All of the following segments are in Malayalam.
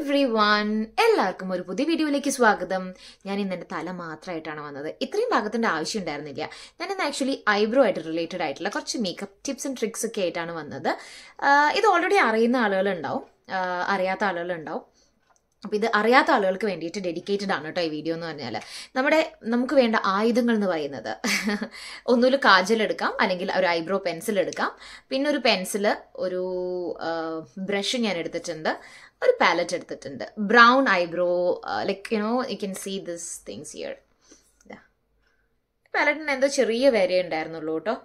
എവ്രിവൺ എല്ലാവർക്കും ഒരു പുതിയ വീഡിയോയിലേക്ക് സ്വാഗതം. ഞാൻ ഇന്ന് എൻ്റെ തല മാത്രമായിട്ടാണ് വന്നത്. ഇത്രയും ഭാഗത്തിൻ്റെ ആവശ്യം ഉണ്ടായിരുന്നില്ല. ഞാൻ ഇന്ന് ആക്ച്വലി ഐബ്രോ ആയിട്ട് റിലേറ്റഡ് ആയിട്ടുള്ള കുറച്ച് മേക്കപ്പ് ടിപ്സ് ആൻഡ് ട്രിക്സ് ഒക്കെ ആയിട്ടാണ് വന്നത്. ഇത് ഓൾറെഡി അറിയുന്ന ആളുകളുണ്ടാവും, അറിയാത്ത ആളുകളുണ്ടാവും. അപ്പോൾ ഇത് അറിയാത്ത ആളുകൾക്ക് വേണ്ടിയിട്ട് ഡെഡിക്കേറ്റഡ് ആണ് കേട്ടോ ഈ വീഡിയോ എന്ന് പറഞ്ഞാൽ. നമുക്ക് വേണ്ട ആയുധങ്ങൾ എന്ന് പറയുന്നത് ഒന്നുമില്ല, കാജൽ എടുക്കാം, അല്ലെങ്കിൽ ഒരു ഐബ്രോ പെൻസിൽ എടുക്കാം, പിന്നെ ഒരു പെൻസിൽ, ഒരു ബ്രഷ് ഞാൻ എടുത്തിട്ടുണ്ട്, ഒരു പാലറ്റ് എടുത്തിട്ടുണ്ട്, brown eyebrow, like you can see this things here. പാലറ്റിന് എന്തോ ചെറിയ വില ഉണ്ടായിരുന്നുള്ളൂ കേട്ടോ.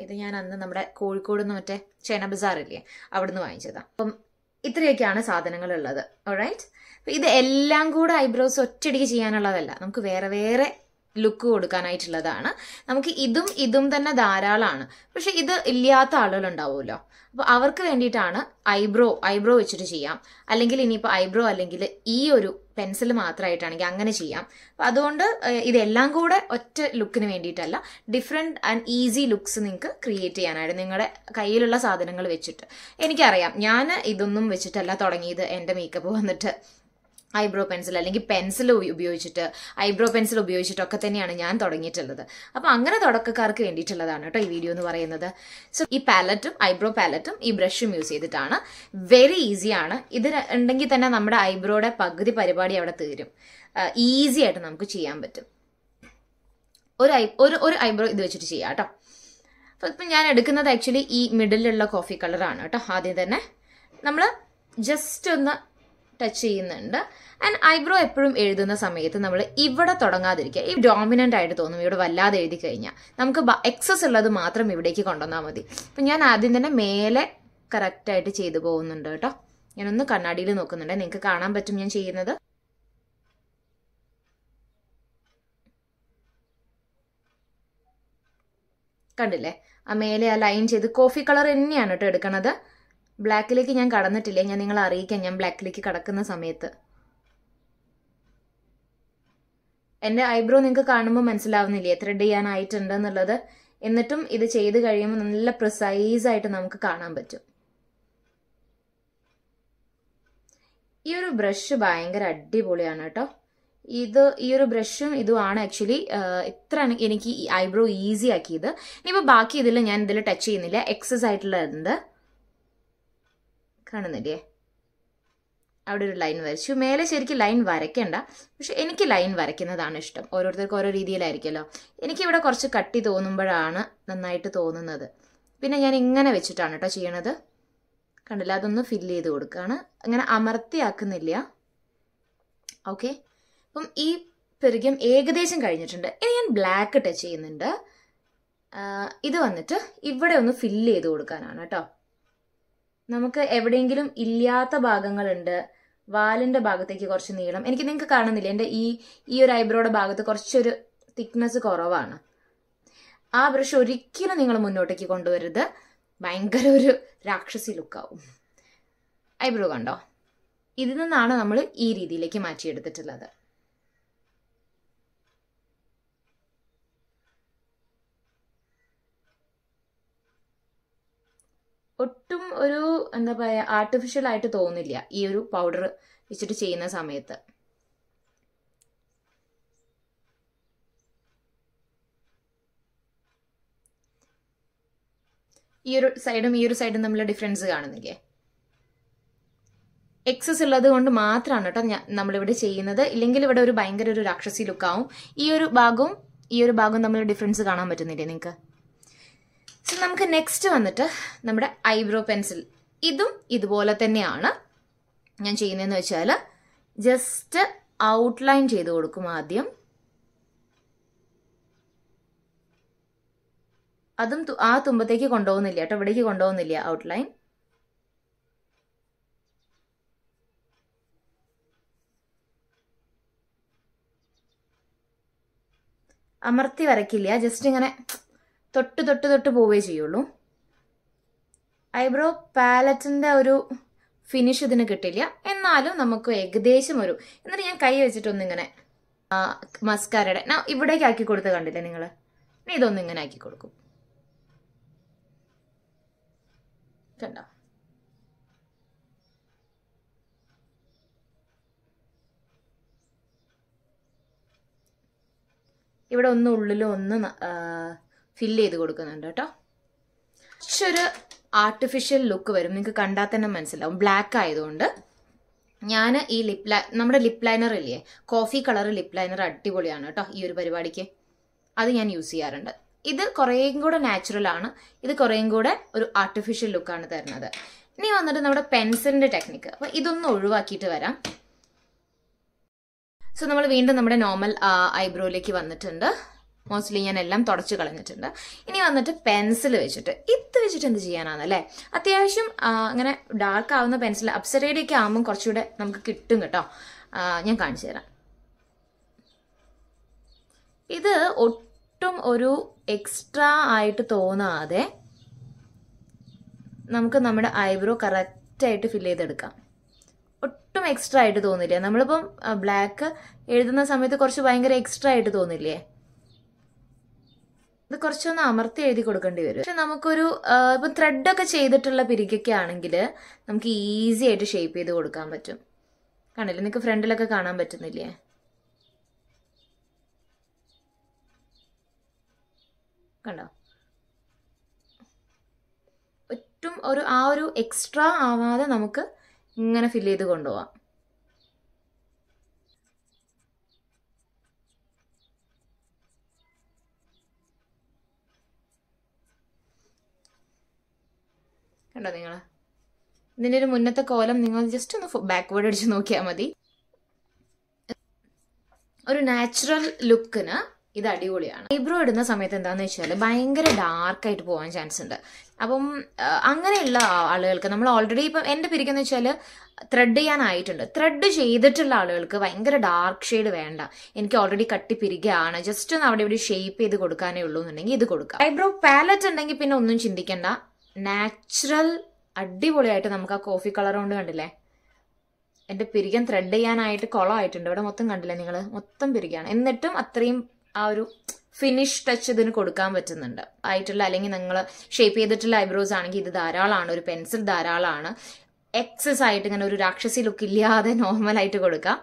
ഇത് ഞാൻ അന്ന് നമ്മുടെ കോഴിക്കോട് നിന്ന് മറ്റേ ചൈന ബസാറില്ലേ അവിടുന്ന് വാങ്ങിച്ചതാണ്. അപ്പം ഇത്രയൊക്കെയാണ് സാധനങ്ങൾ ഉള്ളത്. ഓൾറൈറ്റ്, ഇത് എല്ലാം കൂടെ ഐബ്രോസ് ഒറ്റയടിക്ക് ചെയ്യാനുള്ളതല്ല, നമുക്ക് വേറെ വേറെ ലുക്ക് കൊടുക്കാനായിട്ടുള്ളതാണ്. നമുക്ക് ഇതും തന്നെ ധാരാളമാണ്. പക്ഷെ ഇത് ഇല്ലാത്ത ആളുകൾ ഉണ്ടാവുമല്ലോ, അപ്പോൾ അവർക്ക് വേണ്ടിയിട്ടാണ് ഐബ്രോ വെച്ചിട്ട് ചെയ്യാം. അല്ലെങ്കിൽ ഇനിയിപ്പോൾ ഐബ്രോ അല്ലെങ്കിൽ ഈ ഒരു പെൻസിൽ മാത്രമായിട്ടാണെങ്കിൽ അങ്ങനെ ചെയ്യാം. അപ്പം അതുകൊണ്ട് ഇതെല്ലാം കൂടെ ഒറ്റ ലുക്കിന് വേണ്ടിയിട്ടല്ല, ഡിഫറെൻറ്റ് ആൻഡ് ഈസി ലുക്സ് നിങ്ങൾക്ക് ക്രിയേറ്റ് ചെയ്യാനായിട്ട് നിങ്ങളുടെ കയ്യിലുള്ള സാധനങ്ങൾ വെച്ചിട്ട്. എനിക്കറിയാം, ഞാൻ ഇതൊന്നും വെച്ചിട്ടല്ല തുടങ്ങിയത്. എൻ്റെ മേക്കപ്പ് വന്നിട്ട് ഐബ്രോ പെൻസിൽ അല്ലെങ്കിൽ പെൻസിൽ ഉപയോഗിച്ചിട്ട്, ഐബ്രോ പെൻസിൽ ഉപയോഗിച്ചിട്ടൊക്കെ തന്നെയാണ് ഞാൻ തുടങ്ങിയിട്ടുള്ളത്. അപ്പോൾ അങ്ങനെ തുടക്കക്കാർക്ക് വേണ്ടിയിട്ടുള്ളതാണ് കേട്ടോ ഈ വീഡിയോ എന്ന് പറയുന്നത്. സോ ഈ പാലറ്റും ഐബ്രോ പാലറ്റും ഈ ബ്രഷും യൂസ് ചെയ്തിട്ടാണ്. വെരി ഈസിയാണ്. ഇത് ഉണ്ടെങ്കിൽ തന്നെ നമ്മുടെ ഐബ്രോയുടെ പകുതി പരിപാടി അവിടെ തീരും. ഈസി ആയിട്ട് നമുക്ക് ചെയ്യാൻ പറ്റും. ഒരു ഐബ്രോ ഇത് വെച്ചിട്ട് ചെയ്യാം കേട്ടോ. അപ്പോൾ ഇപ്പം ഞാൻ എടുക്കുന്നത് ആക്ച്വലി ഈ മിഡിലുള്ള കോഫി കളറാണ് കേട്ടോ. ആദ്യം തന്നെ നമ്മൾ ജസ്റ്റ് ഒന്ന് ടച്ച് ചെയ്യുന്നുണ്ട്. ആൻഡ് ഐബ്രോ എപ്പോഴും എഴുതുന്ന സമയത്ത് നമ്മൾ ഇവിടെ തുടങ്ങാതിരിക്കുക. ഈ ഡോമിനന്റ് ആയിട്ട് തോന്നും ഇവിടെ വല്ലാതെ എഴുതി കഴിഞ്ഞാൽ. നമുക്ക് എക്സസ് ഉള്ളത് മാത്രം ഇവിടേക്ക് കൊണ്ടുവന്നാൽ മതി. അപ്പം ഞാൻ ആദ്യം തന്നെ മേലെ കറക്റ്റായിട്ട് ചെയ്തു പോകുന്നുണ്ട് കേട്ടോ. ഞാനൊന്ന് കണ്ണാടിയിൽ നോക്കുന്നുണ്ട്, നിങ്ങൾക്ക് കാണാൻ പറ്റും ഞാൻ ചെയ്യുന്നത്. കണ്ടില്ലേ, ആ മേലെ ആ ലൈൻ ചെയ്ത് കോഫി കളർ തന്നെയാണ് കേട്ടോ എടുക്കണത്. ബ്ലാക്കിലേക്ക് ഞാൻ കടന്നിട്ടില്ലേ, ഞാൻ നിങ്ങളെ അറിയിക്കാം ഞാൻ ബ്ലാക്കിലേക്ക് കടക്കുന്ന സമയത്ത്. എൻ്റെ ഐബ്രോ നിങ്ങൾക്ക് കാണുമ്പോൾ മനസ്സിലാവുന്നില്ലേ ത്രെഡ് ചെയ്യാനായിട്ടുണ്ട് എന്നുള്ളത്. എന്നിട്ടും ഇത് ചെയ്ത് കഴിയുമ്പോൾ നല്ല പ്രിസൈസ് ആയിട്ട് നമുക്ക് കാണാൻ പറ്റും. ഈ ഒരു ബ്രഷ് ഭയങ്കര അടിപൊളിയാണ് കേട്ടോ. ഈ ഒരു ബ്രഷും ഇതുമാണ് ആക്ച്വലി ഇത്ര എനിക്ക് ഈ ഐബ്രോ ഈസി ആക്കിയത്. ഇനിയിപ്പോൾ ബാക്കി ഞാൻ ഇതിൽ ടച്ച് ചെയ്യുന്നില്ല. എക്സസ് ആയിട്ടുള്ള എന്ത് കാണുന്നില്ലേ, അവിടെ ഒരു ലൈൻ വരച്ചു. മേലെ ശരിക്കും ലൈൻ വരയ്ക്കണ്ട, പക്ഷെ എനിക്ക് ലൈൻ വരയ്ക്കുന്നതാണ് ഇഷ്ടം. ഓരോരുത്തർക്ക് ഓരോ രീതിയിലായിരിക്കുമല്ലോ. എനിക്കിവിടെ കുറച്ച് കട്ടി തോന്നുമ്പോഴാണ് നന്നായിട്ട് തോന്നുന്നത്. പിന്നെ ഞാൻ ഇങ്ങനെ വെച്ചിട്ടാണ് കേട്ടോ ചെയ്യണത്. കണ്ടില്ല, അതൊന്ന് ഫില്ല് ചെയ്ത് കൊടുക്കുകയാണ്. അങ്ങനെ അമർത്തിയാക്കുന്നില്ല. ഓക്കെ, അപ്പം ഈ പെരുകം ഏകദേശം കഴിഞ്ഞിട്ടുണ്ട്. ഇനി ഞാൻ ബ്ലാക്ക് ടച്ച് ചെയ്യുന്നുണ്ട്. ഇത് വന്നിട്ട് ഇവിടെ ഒന്ന് ഫില്ല് ചെയ്ത് കൊടുക്കാനാണ് കേട്ടോ. നമുക്ക് എവിടെയെങ്കിലും ഇല്ലാത്ത ഭാഗങ്ങളുണ്ട്, വാലിന്റെ ഭാഗത്തേക്ക് കുറച്ച് നീളം, നിങ്ങൾക്ക് കാണുന്നില്ല, എൻ്റെ ഈ ഒരു ഐബ്രോയുടെ ഭാഗത്ത് കുറച്ചൊരു തിക്നെസ് കുറവാണ്. ആ ബ്രഷ് ഒരിക്കലും നിങ്ങൾ മുന്നോട്ടേക്ക് കൊണ്ടുവരരുത്, ഭയങ്കര ഒരു രാക്ഷസി ലുക്കാവും. ഐബ്രോ കണ്ടോ, ഇതിൽ നിന്നാണ് നമ്മൾ ഈ രീതിയിലേക്ക് മാറ്റിയെടുത്തിട്ടുള്ളത്. ഒട്ടും ഒരു എന്താ പറയുക ആർട്ടിഫിഷ്യൽ ആയിട്ട് തോന്നില്ല ഈ ഒരു പൗഡർ വെച്ചിട്ട് ചെയ്യുന്ന സമയത്ത്. ഈ ഒരു സൈഡും തമ്മിലുള്ള ഡിഫറൻസ് കാണുന്നില്ലേ? എക്സസ് ഉള്ളത് കൊണ്ട് മാത്രമാണ് കേട്ടോ നമ്മളിവിടെ ചെയ്യുന്നത്. ഇല്ലെങ്കിൽ ഇവിടെ ഒരു ഭയങ്കര ഒരു രാക്ഷസി ലുക്കാവും. ഈ ഒരു ഭാഗവും തമ്മിലുള്ള ഡിഫറൻസ് കാണാൻ പറ്റുന്നില്ലേ നിങ്ങൾക്ക്? സോ നമുക്ക് നെക്സ്റ്റ് വന്നിട്ട് നമ്മുടെ ഐബ്രോ പെൻസിൽ. ഇതും ഇതുപോലെ തന്നെയാണ് ഞാൻ ചെയ്യുന്നതെന്ന് വെച്ചാൽ ജസ്റ്റ് ഔട്ട്ലൈൻ ചെയ്ത് കൊടുക്കും ആദ്യം. അതും ആ തുമ്പത്തേക്ക് കൊണ്ടുപോകുന്നില്ല കേട്ടോ, ഇവിടേക്ക് കൊണ്ടുപോകുന്നില്ല ഔട്ട്ലൈൻ. അമർത്തി വരയ്ക്കില്ല, ജസ്റ്റ് ഇങ്ങനെ തൊട്ട് പോവേ ചെയ്യുള്ളൂ. ഐബ്രോ പാലറ്റിന്റെ ഒരു ഫിനിഷ് ഇതിന് കിട്ടില്ല, എന്നാലും നമുക്ക് ഏകദേശം എന്നിട്ട് ഞാൻ കൈ വെച്ചിട്ടൊന്നിങ്ങനെ മസ്കാരയുടെ ഇവിടേക്ക് ആക്കി കൊടുത്ത് കണ്ടില്ലേ നിങ്ങൾ? ഇനി ഇതൊന്നിങ്ങനെ ആക്കി കൊടുക്കും. കണ്ടോ? ഇവിടെ ഒന്ന് ഉള്ളിലും ഒന്ന് ഫില്ല് ചെയ്ത് കൊടുക്കുന്നുണ്ട് കേട്ടോ. കുറച്ചൊരു ആർട്ടിഫിഷ്യൽ ലുക്ക് വരും, നിങ്ങൾക്ക് കണ്ടാൽ തന്നെ മനസ്സിലാവും ബ്ലാക്ക് ആയതുകൊണ്ട്. ഞാൻ ഈ നമ്മുടെ ലിപ് ലൈനർ ഇല്ലേ, കോഫി കളർ ലിപ് ലൈനർ അടിപൊളിയാണ് കേട്ടോ ഈ ഒരു പരിപാടിക്ക്. അത് ഞാൻ യൂസ് ചെയ്യാറുണ്ട്. ഇത് കുറേയും കൂടെ നാച്ചുറൽ ആണ്, ഇത് കുറേയും കൂടെ ഒരു ആർട്ടിഫിഷ്യൽ ലുക്കാണ് തരുന്നത്. ഇനി വന്നിട്ട് നമ്മുടെ പെൻസിലിന്റെ ടെക്നിക്ക്. അപ്പൊ ഇതൊന്ന് ഒഴിവാക്കിയിട്ട് വരാം. സോ നമ്മൾ വീണ്ടും നമ്മുടെ നോർമൽ ഐബ്രോയിലേക്ക് വന്നിട്ടുണ്ട്. മോസ്റ്റ്ലി ഞാൻ എല്ലാം തുടച്ചു കളഞ്ഞിട്ടുണ്ട്. ഇനി വന്നിട്ട് പെൻസിൽ വെച്ചിട്ട് ഇത് വെച്ചിട്ട് എന്ത് ചെയ്യാനാണല്ലേ, അത്യാവശ്യം അങ്ങനെ ഡാർക്ക് ആവുന്ന പെൻസിൽ അപ്സരയുടെയൊക്കെ ആകുമ്പോൾ കുറച്ചുകൂടെ നമുക്ക് കിട്ടും കേട്ടോ. ഞാൻ കാണിച്ചു തരാം. ഇത് ഒട്ടും ഒരു എക്സ്ട്രാ ആയിട്ട് തോന്നാതെ നമുക്ക് നമ്മുടെ ഐബ്രോ കറക്റ്റായിട്ട് ഫില്ല് ചെയ്തെടുക്കാം. ഒട്ടും എക്സ്ട്രാ ആയിട്ട് തോന്നില്ലേ? നമ്മളിപ്പം ബ്ലാക്ക് എഴുതുന്ന സമയത്ത് കുറച്ച് ഭയങ്കര എക്സ്ട്രാ ആയിട്ട് തോന്നില്ലേ? ഇത് കുറച്ചൊന്ന് അമർത്തി എഴുതി കൊടുക്കേണ്ടി വരും. പക്ഷെ നമുക്കൊരു ഇപ്പം ത്രെഡൊക്കെ ചെയ്തിട്ടുള്ള പിരികൊക്കെ ആണെങ്കിൽ നമുക്ക് ഈസി ആയിട്ട് ഷേപ്പ് ചെയ്ത് കൊടുക്കാൻ പറ്റും. കാണില്ലേ, നിങ്ങൾക്ക് ഫ്രണ്ടിലൊക്കെ കാണാൻ പറ്റുന്നില്ലേ? കണ്ടോ? ഒട്ടും ആ ഒരു എക്സ്ട്രാ ആവാതെ നമുക്ക് ഇങ്ങനെ ഫില്ല് ചെയ്ത് കൊണ്ടുപോവാം. കണ്ടോ നിങ്ങൾ? ഇതിൻ്റെ ഒരു മുന്നത്തെ കോലം നിങ്ങൾ ജസ്റ്റ് ഒന്ന് ബാക്ക്വേർഡ് അടിച്ച് നോക്കിയാൽ മതി. ഒരു നാച്ചുറൽ ലുക്കിന് ഇത് അടിപൊളിയാണ്. ഐബ്രോ ഇടുന്ന സമയത്ത് എന്താണെന്ന് വെച്ചാൽ ഭയങ്കര ഡാർക്കായിട്ട് പോകാൻ ചാൻസ് ഉണ്ട്. അപ്പം അങ്ങനെയുള്ള ആളുകൾക്ക് നമ്മൾ ഓൾറെഡി ഇപ്പം എൻ്റെ പിരിക്കെന്ന് വെച്ചാൽ ത്രെഡ് ചെയ്യാനായിട്ടുണ്ട്. ത്രെഡ് ചെയ്തിട്ടുള്ള ആളുകൾക്ക് ഭയങ്കര ഡാർക്ക് ഷെയ്ഡ് വേണ്ട, എനിക്ക് ഓൾറെഡി കട്ടി പിരികയാണ്, ജസ്റ്റ് ഒന്ന് അവിടെ ഇവിടെ ഷേപ്പ് ചെയ്ത് കൊടുക്കാനേ ഉള്ളൂ എന്നുണ്ടെങ്കിൽ ഇത് കൊടുക്കാം. ഐബ്രോ പാലറ്റ് ഉണ്ടെങ്കിൽ പിന്നെ ഒന്നും ചിന്തിക്കണ്ട, നാച്ചുറൽ അടിപൊളിയായിട്ട് നമുക്ക് ആ കോഫി കളർ കൊണ്ട് കണ്ടില്ലേ, എൻ്റെ പിരികൻ ത്രെഡ് ചെയ്യാനായിട്ട് കുളമായിട്ടുണ്ട്. ഇവിടെ മൊത്തം കണ്ടില്ലേ നിങ്ങൾ, മൊത്തം പിരികാണ്. എന്നിട്ടും അത്രയും ആ ഒരു ഫിനിഷ് ടച്ച് ഇതിന് കൊടുക്കാൻ പറ്റുന്നുണ്ട് ആയിട്ടുള്ള. അല്ലെങ്കിൽ നിങ്ങൾ ഷേപ്പ് ചെയ്തിട്ടുള്ള ഐബ്രോസ് ആണെങ്കിൽ ഇത് ധാരാളമാണ്, ഒരു പെൻസിൽ ധാരാളമാണ്. എക്സസ് ആയിട്ട് ഇങ്ങനെ ഒരു രാക്ഷസി ലുക്ക് ഇല്ലാതെ നോർമലായിട്ട് കൊടുക്കാം.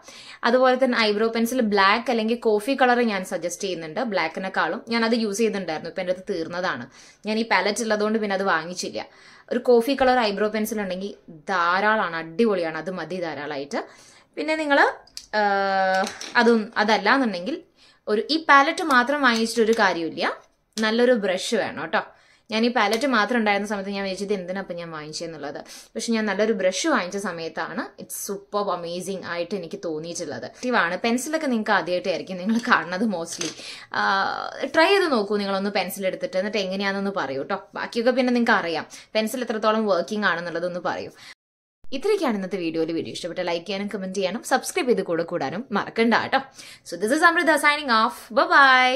അതുപോലെ തന്നെ ഐബ്രോ പെൻസിൽ ബ്ലാക്ക് അല്ലെങ്കിൽ കോഫി കളർ ഞാൻ സജസ്റ്റ് ചെയ്യുന്നുണ്ട്. ബ്ലാക്കിനെക്കാളും ഞാൻ അത് യൂസ് ചെയ്യുന്നുണ്ടായിരുന്നു, ഇപ്പം എൻ്റെ അത് തീർന്നതാണ്. ഞാൻ ഈ പാലറ്റ് ഉള്ളതുകൊണ്ട് പിന്നെ അത് വാങ്ങിച്ചില്ല. ഒരു കോഫി കളർ ഐബ്രോ പെൻസിൽ ഉണ്ടെങ്കിൽ ധാരാളമാണ്, അടിപൊളിയാണ്, അത് മതി ധാരാളമായിട്ട്. പിന്നെ നിങ്ങൾ അതല്ല എന്നുണ്ടെങ്കിൽ ഈ പാലറ്റ് മാത്രം വാങ്ങിച്ചിട്ടൊരു കാര്യമില്ല, നല്ലൊരു ബ്രഷ് വേണം കേട്ടോ. ഞാൻ ഈ പാലറ്റ് മാത്രം ഉണ്ടായിരുന്ന സമയത്ത് ഞാൻ വിചാരിച്ചത് എന്തിനപ്പം ഞാൻ വാങ്ങിച്ചെന്നുള്ളത്. പക്ഷെ ഞാൻ നല്ലൊരു ബ്രഷ് വാങ്ങിച്ച സമയത്താണ് ഇറ്റ്സ് സൂപ്പർ അമേസിങ് ആയിട്ട് എനിക്ക് തോന്നിയിട്ടുള്ളത്. ആണ് പെൻസിലൊക്കെ നിങ്ങൾക്ക് ആദ്യമായിട്ടായിരിക്കും നിങ്ങൾ കാണുന്നത് മോസ്റ്റ്ലി. ട്രൈ ചെയ്ത് നോക്കൂ നിങ്ങളൊന്ന് പെൻസിൽ എടുത്തിട്ട്, എന്നിട്ട് എങ്ങനെയാണെന്ന് പറയൂ കേട്ടോ. ബാക്കിയൊക്കെ പിന്നെ നിങ്ങൾക്ക് അറിയാം പെൻസിൽ എത്രത്തോളം വർക്കിംഗ് ആണെന്നുള്ളതൊന്ന് പറയൂ. ഇത്രയൊക്കെയാണ് ഇന്നത്തെ വീഡിയോ ഇഷ്ടപ്പെട്ട ലൈക്ക് ചെയ്യാനും കമന്റ് ചെയ്യാനും സബ്സ്ക്രൈബ് ചെയ്ത് കൂടാനും മറക്കണ്ട കേട്ടോ. So this is Amrita signing off. By.